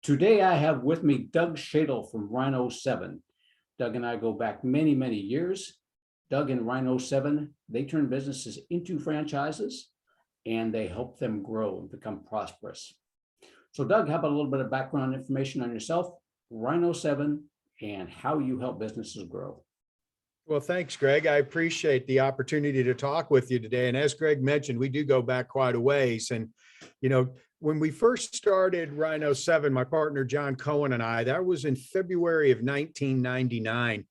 Today I have with me Doug Schadle from Rhino 7. Doug and I go back many, many years. Doug and Rhino 7, they turn businesses into franchises and they help them grow and become prosperous. So Doug, how about a little bit of background information on yourself, Rhino 7, and how you help businesses grow? Well, thanks, Greg. I appreciate the opportunity to talk with you today. And as Greg mentioned, we do go back quite a ways. And, when we first started Rhino 7, my partner, John Cohen, and I, that was in February of 1999.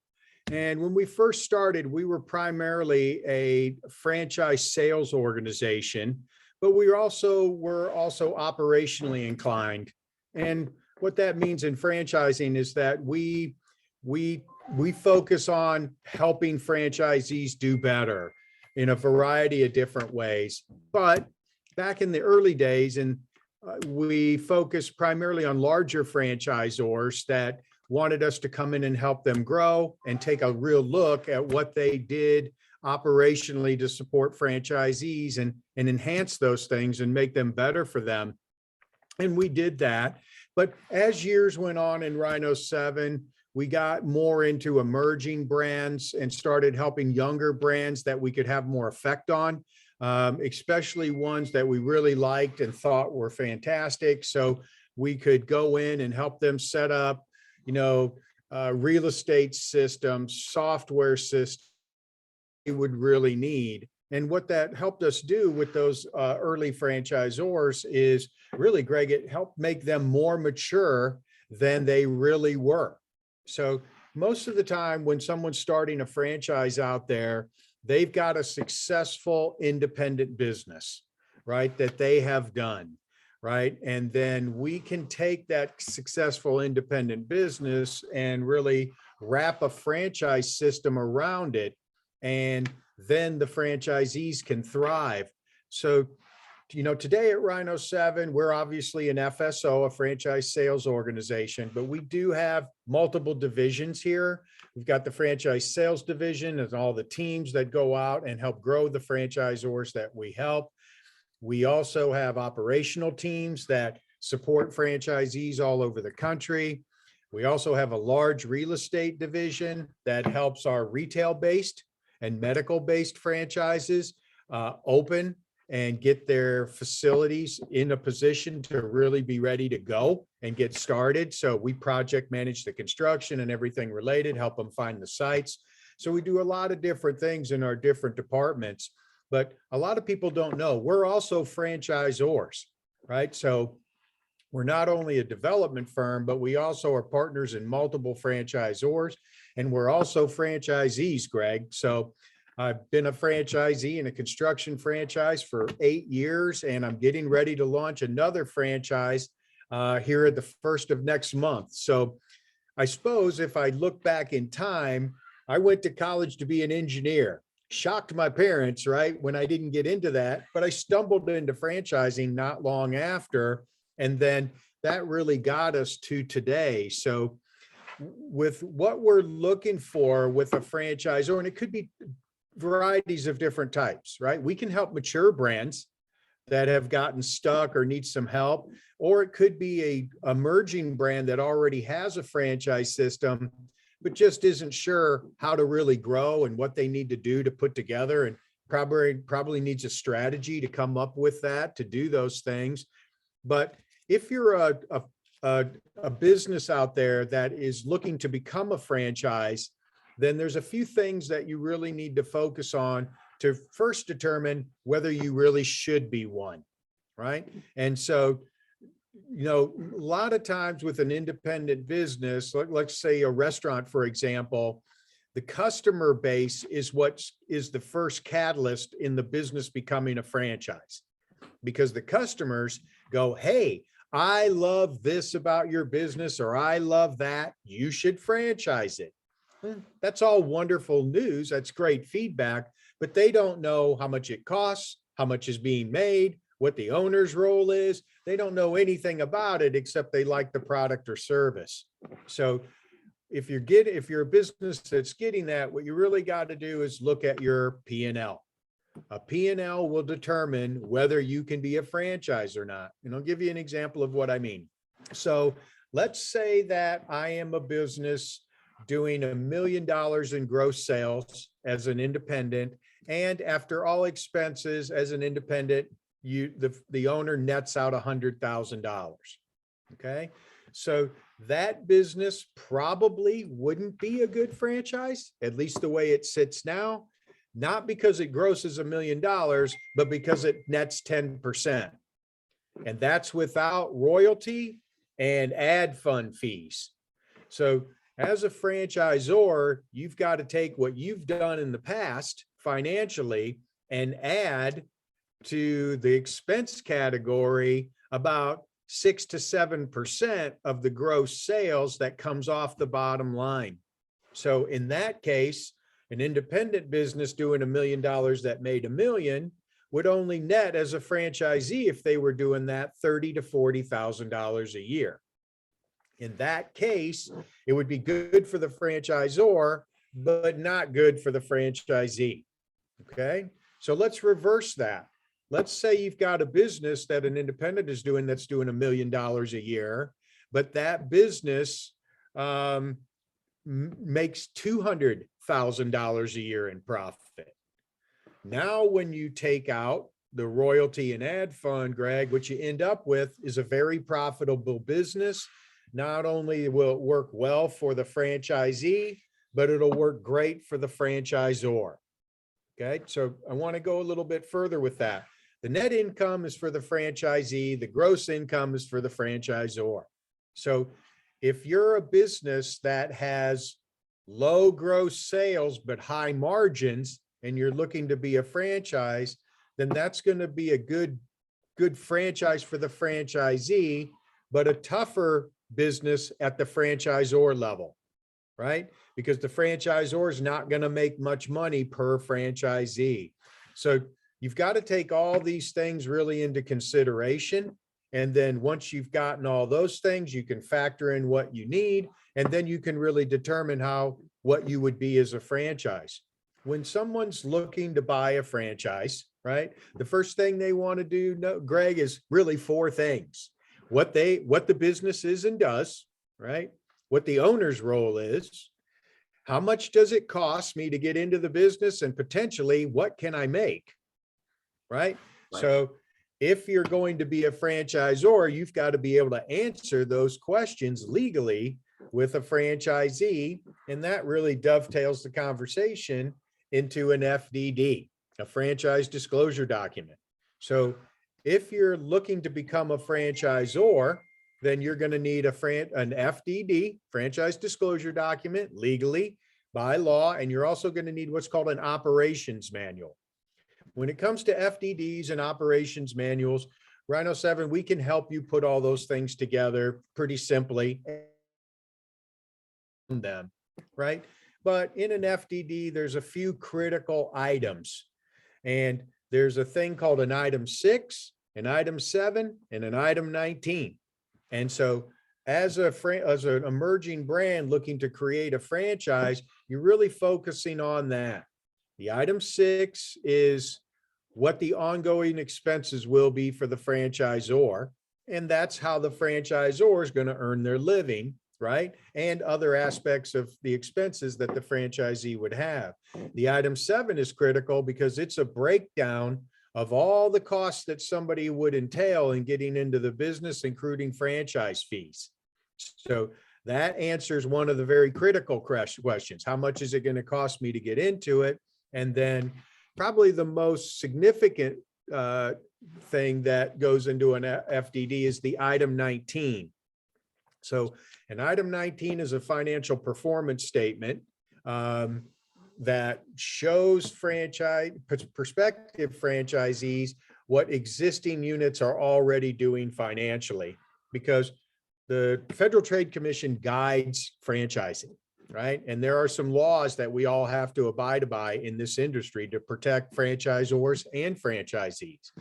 And when we first started, we were primarily a franchise sales organization, but we were also operationally inclined. And what that means in franchising is that we focus on helping franchisees do better in a variety of different ways. But back in the early days, we focused primarily on larger franchisors that wanted us to come in and help them grow and take a real look at what they did operationally to support franchisees and enhance those things and make them better for them. And we did that. But as years went on in Rhino 7, we got more into emerging brands and started helping younger brands that we could have more effect on, especially ones that we really liked and thought were fantastic. So we could go in and help them set up, real estate systems, software systems they would really need. And what that helped us do with those early franchisors is really, Greg, it helped make them more mature than they really were. So most of the time when someone's starting a franchise out there, they've got a successful independent business, right, that they have done, right? And then we can take that successful independent business and really wrap a franchise system around it. And then the franchisees can thrive. So, today at Rhino 7, we're obviously an FSO, a franchise sales organization, but we do have multiple divisions here. We've got the franchise sales division and all the teams that go out and help grow the franchisors that we help. We also have operational teams that support franchisees all over the country. We also have a large real estate division that helps our retail-based and medical-based franchises open and get their facilities in a position to really be ready to go and get started. So we project manage the construction and everything related, help them find the sites. So we do a lot of different things in our different departments, but a lot of people don't know we're also franchisors, right? So we're not only a development firm, but we also are partners in multiple franchisors, and we're also franchisees, Greg. So I've been a franchisee in a construction franchise for 8 years, and I'm getting ready to launch another franchise here at the first of next month. So I suppose if I look back in time, I went to college to be an engineer. Shocked my parents, right, when I didn't get into that, but I stumbled into franchising not long after. And then that really got us to today. So with what we're looking for with a franchisor, and it could be varieties of different types, right? We can help mature brands that have gotten stuck or need some help, or it could be a emerging brand that already has a franchise system, but just isn't sure how to really grow and what they need to do to put together, and probably needs a strategy to come up with that to do those things. But if you're a business out there that is looking to become a franchise, then there's a few things that you really need to focus on to first determine whether you really should be one, right? And so, a lot of times with an independent business, let's say a restaurant, for example, the customer base is what is the first catalyst in the business becoming a franchise, because the customers go, hey, I love this about your business, or I love that, you should franchise it. That's all wonderful news. That's great feedback, but they don't know how much it costs, how much is being made, what the owner's role is. They don't know anything about it except they like the product or service. So if you're a business that's getting that, what you really got to do is look at your P&L. A P&L will determine whether you can be a franchise or not. And I'll give you an example of what I mean. So let's say that I am a business doing $1 million in gross sales as an independent. And after all expenses as an independent, the owner nets out $100,000. Okay. So that business probably wouldn't be a good franchise, at least the way it sits now, not because it grosses $1 million, but because it nets 10%. And that's without royalty and ad fund fees. So as a franchisor, you've got to take what you've done in the past financially and add to the expense category about 6 to 7% of the gross sales that comes off the bottom line. So in that case, an independent business doing $1 million that made $1 million would only net as a franchisee, if they were doing that, $30,000 to $40,000 a year. In that case, it would be good for the franchisor, but not good for the franchisee. Okay, so let's reverse that. Let's say you've got a business that an independent is doing that's doing $1 million a year, but that business makes $200,000 a year in profit. Now, when you take out the royalty and ad fund, Greg, what you end up with is a very profitable business. Not only will it work well for the franchisee, but it'll work great for the franchisor. Okay, so I want to go a little bit further with that. The net income is for the franchisee, the gross income is for the franchisor. So if you're a business that has low gross sales but high margins, and you're looking to be a franchise, then that's going to be a good franchise for the franchisee, but a tougher business at the franchisor level, right? Because the franchisor is not going to make much money per franchisee. So you've got to take all these things really into consideration. And then once you've gotten all those things, you can factor in what you need, and then you can really determine what you would be as a franchise. When someone's looking to buy a franchise, right, the first thing they want to do, Greg, is really 4 things. What the business is and does, right? What the owner's role is. How much does it cost me to get into the business, and potentially what can I make? Right? So if you're going to be a franchisor, you've got to be able to answer those questions legally with a franchisee. And that really dovetails the conversation into an FDD, a franchise disclosure document. So if you're looking to become a franchisor, then you're going to need an FDD, franchise disclosure document, legally by law, and you're also going to need what's called an operations manual. When it comes to FDDs and operations manuals, Rhino 7, we can help you put all those things together pretty simply. Right? But in an FDD, there's a few critical items. And there's a thing called an item 6, an item 7, and an item 19. And so as an emerging brand looking to create a franchise, you're really focusing on that. The item 6 is what the ongoing expenses will be for the franchisor. And that's how the franchisor is going to earn their living, right? And other aspects of the expenses that the franchisee would have. The item 7 is critical because it's a breakdown of all the costs that somebody would entail in getting into the business, including franchise fees. So that answers one of the very critical questions. How much is it going to cost me to get into it? And then probably the most significant thing that goes into an FDD is the item 19. So an item 19 is a financial performance statement that shows prospective franchisees what existing units are already doing financially, because the Federal Trade Commission guides franchising, right? And there are some laws that we all have to abide by in this industry to protect franchisors and franchisees.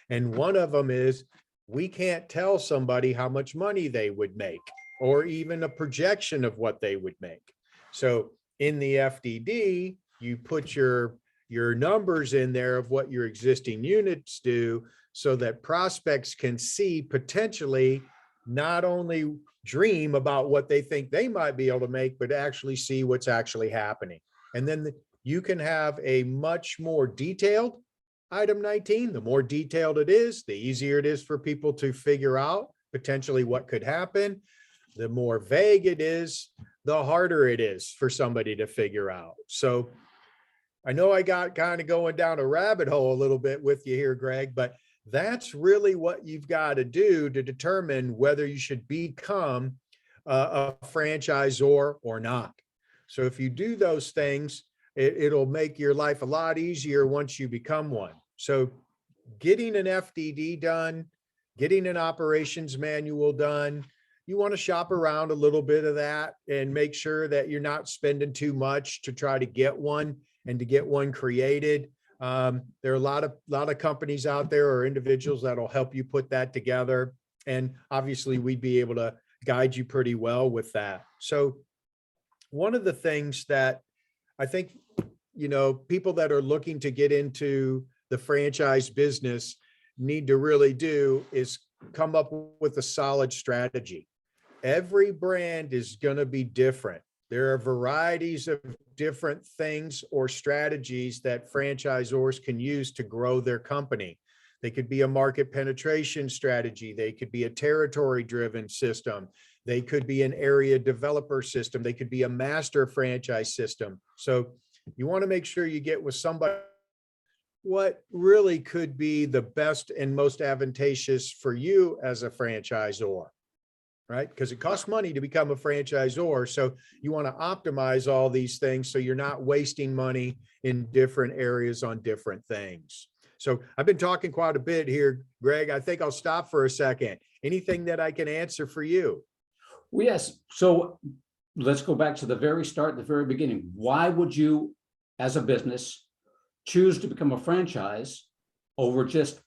And one of them is we can't tell somebody how much money they would make, or even a projection of what they would make. So in the FDD, you put your numbers in there of what your existing units do so that prospects can see potentially not only dream about what they think they might be able to make, but actually see what's actually happening. And then you can have a much more detailed item 19. The more detailed it is, the easier it is for people to figure out potentially what could happen. The more vague it is, the harder it is for somebody to figure out. So I know I got kind of going down a rabbit hole a little bit with you here, Greg, but that's really what you've got to do to determine whether you should become a franchisor or not. So if you do those things, it'll make your life a lot easier once you become one. So getting an FDD done, getting an operations manual done, you want to shop around a little bit of that and make sure that you're not spending too much to try to get one and to get one created. There are a lot of companies out there or individuals that'll help you put that together. And obviously we'd be able to guide you pretty well with that. So one of the things that I think, people that are looking to get into the franchise business need to really do is come up with a solid strategy. Every brand is going to be different. There are varieties of different things or strategies that franchisors can use to grow their company. They could be a market penetration strategy. They could be a territory-driven system. They could be an area developer system. They could be a master franchise system. So you want to make sure you get with somebody what really could be the best and most advantageous for you as a franchisor. Right? Because it costs money to become a franchisor. So you want to optimize all these things so you're not wasting money in different areas on different things. So I've been talking quite a bit here, Greg. I think I'll stop for a second. Anything that I can answer for you? Well, yes. So let's go back to the very start, the very beginning. Why would you, as a business, choose to become a franchise over just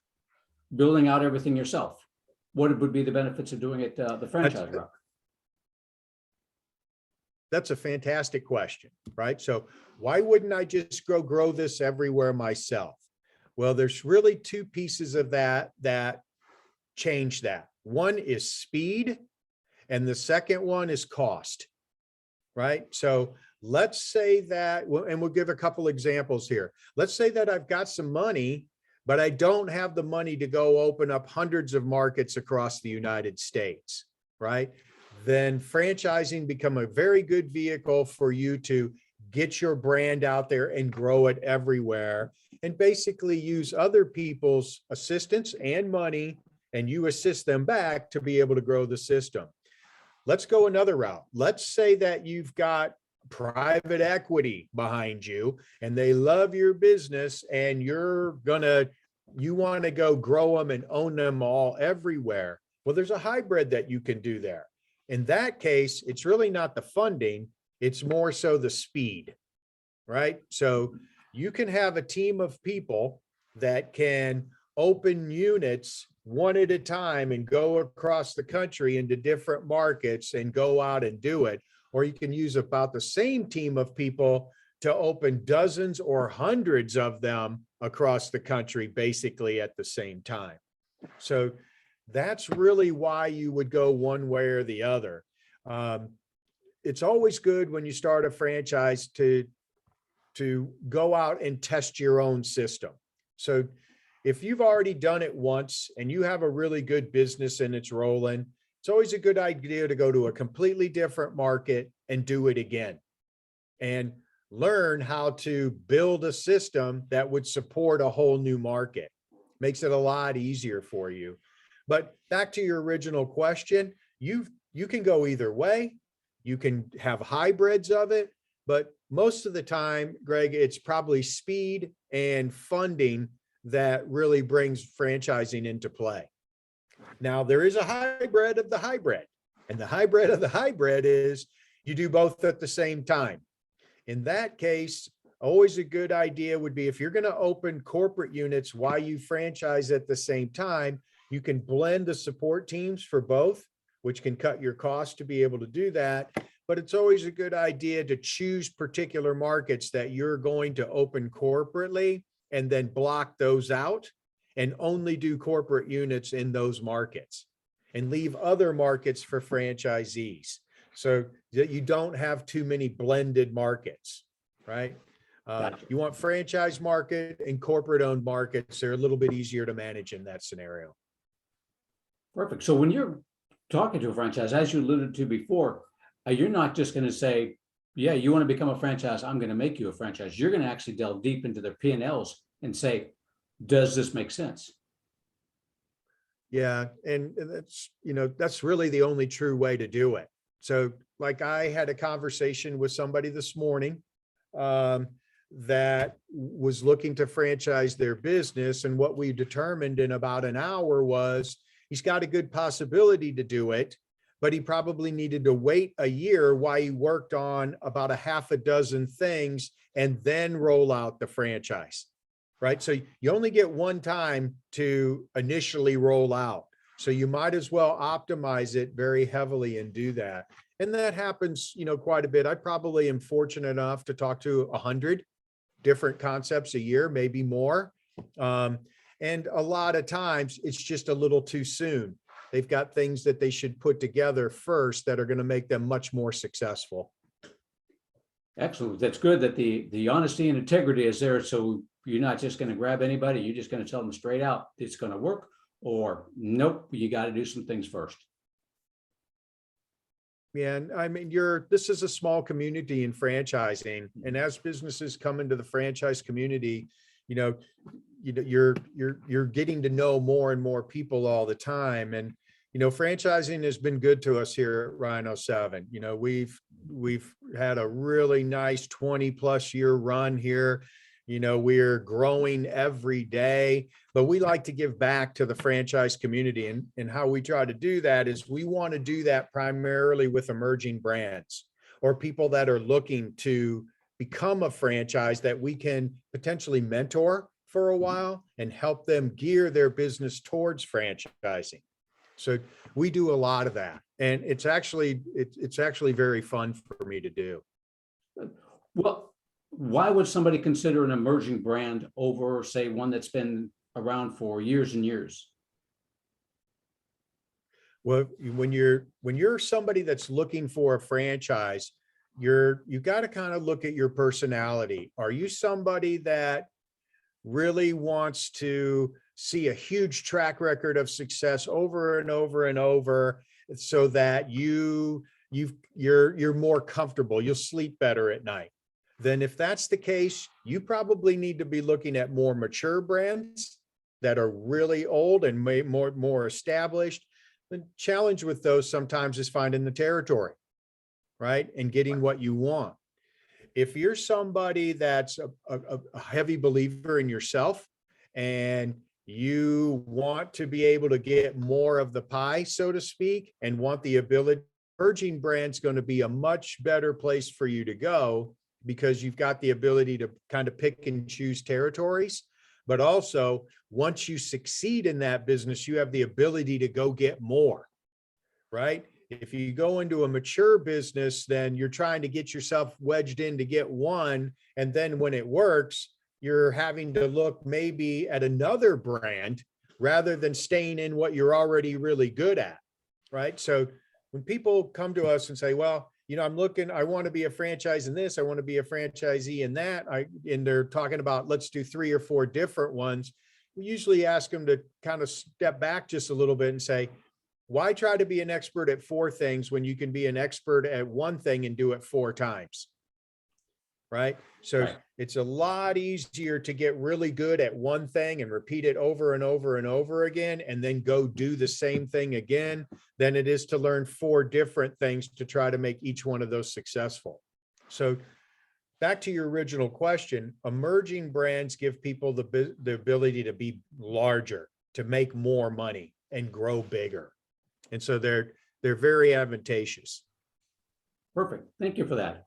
building out everything yourself? What would be the benefits of doing it the franchise route? That's a fantastic question, right? So why wouldn't I just grow this everywhere myself? Well, there's really two pieces of that change that. One is speed, and the second one is cost, right? So let's say that, and we'll give a couple examples here. Let's say that I've got some money, but I don't have the money to go open up hundreds of markets across the United States, right? Then franchising become a very good vehicle for you to get your brand out there and grow it everywhere, and basically use other people's assistance and money, and you assist them back to be able to grow the system. Let's go another route. Let's say that you've got private equity behind you and they love your business and you want to go grow them and own them all everywhere. Well, there's a hybrid that you can do there. In that case, it's really not the funding, it's more so the speed, right? So you can have a team of people that can open units one at a time and go across the country into different markets and go out and do it. Or you can use about the same team of people to open dozens or hundreds of them across the country, basically at the same time. So that's really why you would go one way or the other. It's always good when you start a franchise to go out and test your own system. So if you've already done it once and you have a really good business and it's rolling, it's always a good idea to go to a completely different market and do it again and learn how to build a system that would support a whole new market. Makes it a lot easier for you. But back to your original question, you can go either way. You can have hybrids of it, but most of the time, Greg, it's probably speed and funding that really brings franchising into play. Now, there is a hybrid of the hybrid, and the hybrid of the hybrid is you do both at the same time. In that case, always a good idea would be if you're going to open corporate units while you franchise at the same time, you can blend the support teams for both, which can cut your costs to be able to do that. But it's always a good idea to choose particular markets that you're going to open corporately and then block those out and only do corporate units in those markets. and leave other markets for franchisees, so that you don't have too many blended markets, right? Gotcha. You want franchise market and corporate owned markets. They're a little bit easier to manage in that scenario. Perfect. So when you're talking to a franchise, as you alluded to before, you're not just going to say, yeah, you want to become a franchise, I'm going to make you a franchise. You're going to actually delve deep into their P&Ls and say, does this make sense? Yeah. And that's, that's really the only true way to do it. So like I had a conversation with somebody this morning that was looking to franchise their business. And what we determined in about an hour was he's got a good possibility to do it, but he probably needed to wait a year while he worked on about a half a dozen things and then roll out the franchise, right? So you only get one time to initially roll out. So you might as well optimize it very heavily and do that. And that happens, quite a bit. I probably am fortunate enough to talk to 100 different concepts a year, maybe more. And a lot of times it's just a little too soon. They've got things that they should put together first that are going to make them much more successful. Excellent. That's good that the honesty and integrity is there. So you're not just going to grab anybody. You're just going to tell them straight out, it's going to work, or nope, you got to do some things first. Yeah, and I mean, this is a small community in franchising, and as businesses come into the franchise community, you're getting to know more and more people all the time. And franchising has been good to us here at Rhino 7. We've had a really nice 20+ year run here. We're growing every day, but we like to give back to the franchise community. And how we try to do that is we want to do that primarily with emerging brands or people that are looking to become a franchise that we can potentially mentor for a while and help them gear their business towards franchising. So we do a lot of that, and it's actually very fun for me to do. Well, why would somebody consider an emerging brand over, say, one that's been around for years and years? Well, when you're somebody that's looking for a franchise, you got to kind of look at your personality. Are you somebody that really wants to see a huge track record of success over and over and over, so that you're more comfortable, you'll sleep better at night? Then if that's the case, you probably need to be looking at more mature brands that are really old and more established. The challenge with those sometimes is finding the territory, right? And getting what you want. If you're somebody that's a heavy believer in yourself and you want to be able to get more of the pie, so to speak, and want the ability, emerging brand's going to be a much better place for you to go, because you've got the ability to kind of pick and choose territories. But also, once you succeed in that business, you have the ability to go get more, right? If you go into a mature business, then you're trying to get yourself wedged in to get one. And then when it works, you're having to look maybe at another brand rather than staying in what you're already really good at, right? So when people come to us and say, well, I want to be a franchise in this, I want to be a franchisee in that, and they're talking about, let's do 3 or 4 different ones. We usually ask them to kind of step back just a little bit and say, why try to be an expert at 4 things when you can be an expert at one thing and do it 4 times? Right? So Right. It's a lot easier to get really good at one thing and repeat it over and over and over again, and then go do the same thing again, than it is to learn 4 different things to try to make each one of those successful. So back to your original question, emerging brands give people the ability to be larger, to make more money and grow bigger. And so they're very advantageous. Perfect. Thank you for that.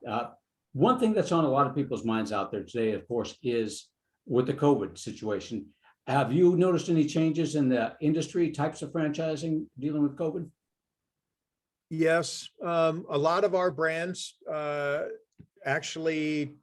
One thing that's on a lot of people's minds out there today, of course, is with the COVID situation. Have you noticed any changes in the industry types of franchising dealing with COVID? Yes, a lot of our brands actually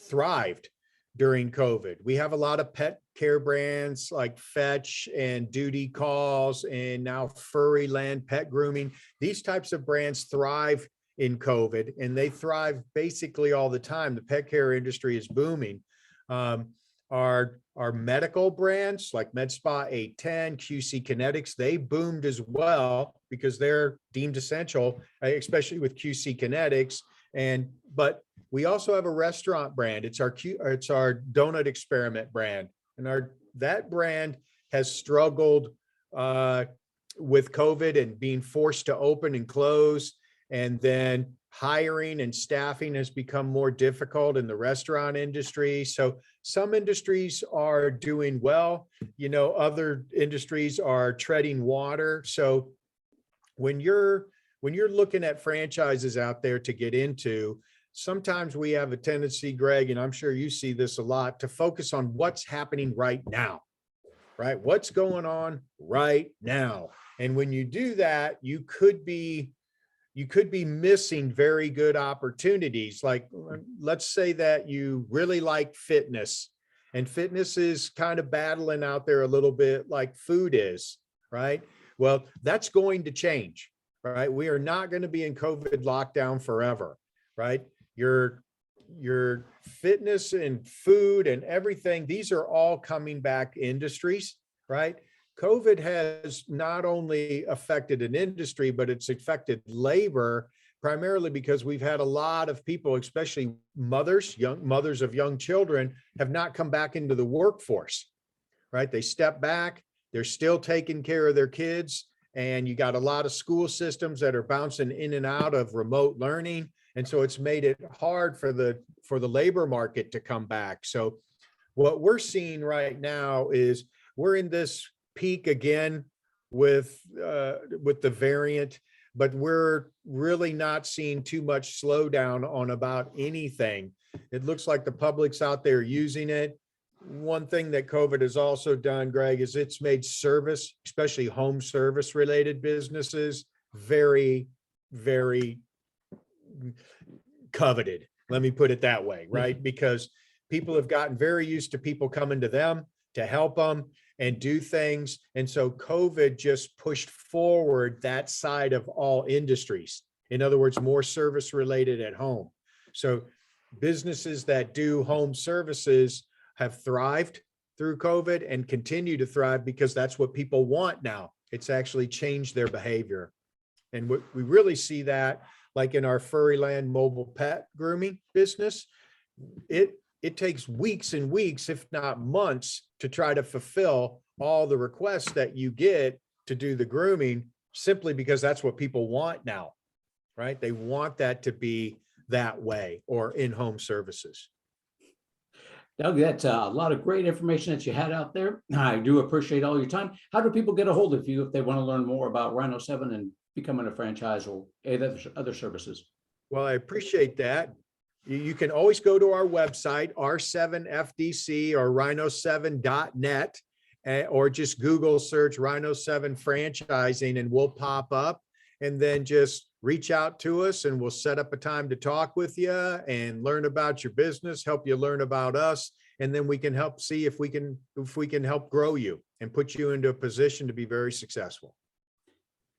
thrived during COVID. We have a lot of pet care brands like Fetch and Duty Calls and now Furryland Pet Grooming. These types of brands thrive in COVID, and they thrive basically all the time. The pet care industry is booming. Our medical brands like MedSpa 810, QC Kinetics, they boomed as well because they're deemed essential, especially with QC Kinetics. But we also have a restaurant brand. It's our Donut Experiment brand, and that brand has struggled with COVID and being forced to open and close, and then hiring and staffing has become more difficult in the restaurant industry. So some industries are doing well, other industries are treading water. So when you're looking at franchises out there to get into, sometimes we have a tendency, Greg, and I'm sure you see this a lot, to focus on what's happening right now, right? What's going on right now. And when you do that, you could be missing very good opportunities. Like, let's say that you really like fitness, and fitness is kind of battling out there a little bit like food is, right? Well, that's going to change, right? We are not going to be in COVID lockdown forever, right? Your fitness and food and everything, these are all coming back industries, right? COVID has not only affected an industry, but it's affected labor, primarily because we've had a lot of people, especially young mothers of young children, have not come back into the workforce, right? They step back, they're still taking care of their kids, and you got a lot of school systems that are bouncing in and out of remote learning. And so it's made it hard for the labor market to come back. So what we're seeing right now is we're in this peak again with the variant, but we're really not seeing too much slowdown on about anything. It looks like the public's out there using it. One thing that COVID has also done, Greg, is it's made service, especially home service related businesses, very, very coveted. Let me put it that way, right? Because people have gotten very used to people coming to them to help them and do things. And so COVID just pushed forward that side of all industries. In other words, more service related at home. So businesses that do home services have thrived through COVID and continue to thrive because that's what people want now. It's actually changed their behavior. And we really see that like in our Furryland mobile pet grooming business. It takes weeks and weeks, if not months, to try to fulfill all the requests that you get to do the grooming, simply because that's what people want now, right? They want that to be that way, or in-home services. Doug, that's a lot of great information that you had out there. I do appreciate all your time. How do people get a hold of you if they want to learn more about Rhino 7 and becoming a franchise or other services? Well, I appreciate that. You can always go to our website, R7FDC or rhino7.net, or just Google search Rhino 7 franchising and we'll pop up, and then just reach out to us and we'll set up a time to talk with you and learn about your business, help you learn about us. And then we can help see if we can help grow you and put you into a position to be very successful.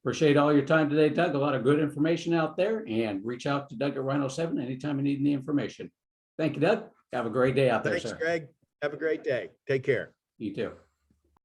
Appreciate all your time today, Doug. A lot of good information out there, and reach out to Doug at Rhino 7 anytime you need any information. Thank you, Doug. Have a great day out there, Thanks, sir. Greg. Have a great day. Take care. You too.